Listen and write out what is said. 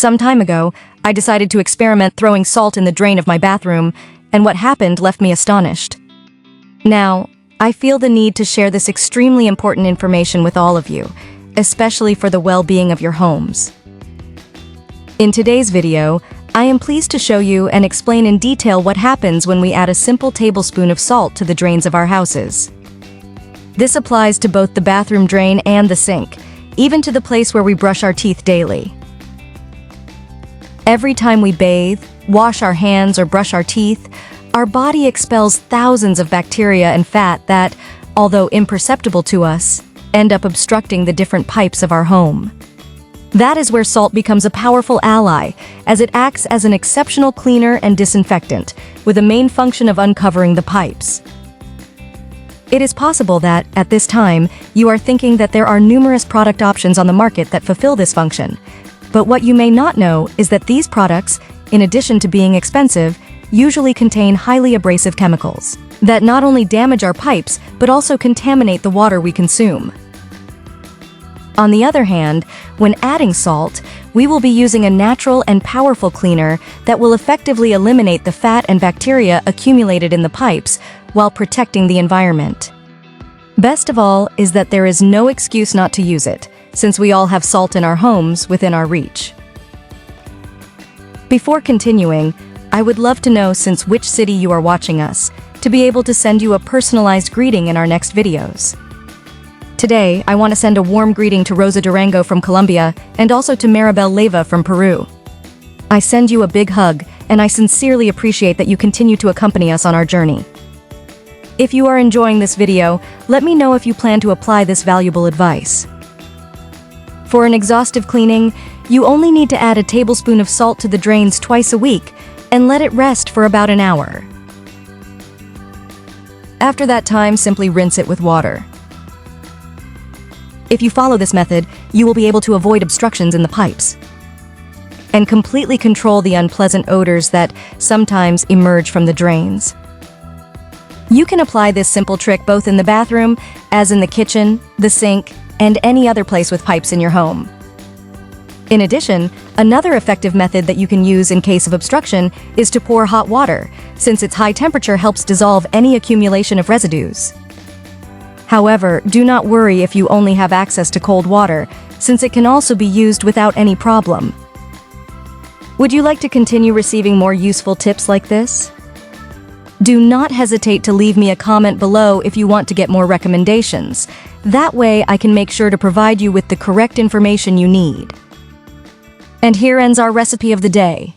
Some time ago, I decided to experiment throwing salt in the drain of my bathroom, and what happened left me astonished. Now, I feel the need to share this extremely important information with all of you, especially for the well-being of your homes. In today's video, I am pleased to show you and explain in detail what happens when we add a simple tablespoon of salt to the drains of our houses. This applies to both the bathroom drain and the sink, even to the place where we brush our teeth daily. Every time we bathe, wash our hands, or brush our teeth, our body expels thousands of bacteria and fat that, although imperceptible to us, end up obstructing the different pipes of our home. That is where salt becomes a powerful ally, as it acts as an exceptional cleaner and disinfectant, with a main function of uncovering the pipes. It is possible that, at this time, you are thinking that there are numerous product options on the market that fulfill this function. But what you may not know is that these products, in addition to being expensive, usually contain highly abrasive chemicals that not only damage our pipes, but also contaminate the water we consume. On the other hand, when adding salt, we will be using a natural and powerful cleaner that will effectively eliminate the fat and bacteria accumulated in the pipes while protecting the environment. Best of all is that there is no excuse not to use it, since we all have salt in our homes within our reach. Before continuing, I would love to know since which city you are watching us, to be able to send you a personalized greeting in our next videos. Today, I want to send a warm greeting to Rosa Durango from Colombia and also to Maribel Leyva from Peru. I send you a big hug, and I sincerely appreciate that you continue to accompany us on our journey. If you are enjoying this video, let me know if you plan to apply this valuable advice. For an exhaustive cleaning, you only need to add a tablespoon of salt to the drains twice a week and let it rest for about an hour. After that time, simply rinse it with water. If you follow this method, you will be able to avoid obstructions in the pipes and completely control the unpleasant odors that sometimes emerge from the drains. You can apply this simple trick both in the bathroom, as in the kitchen, the sink, and any other place with pipes in your home. In addition, another effective method that you can use in case of obstruction is to pour hot water, since its high temperature helps dissolve any accumulation of residues. However, do not worry if you only have access to cold water, since it can also be used without any problem. Would you like to continue receiving more useful tips like this? Do not hesitate to leave me a comment below if you want to get more recommendations. That way, I can make sure to provide you with the correct information you need. And here ends our recipe of the day.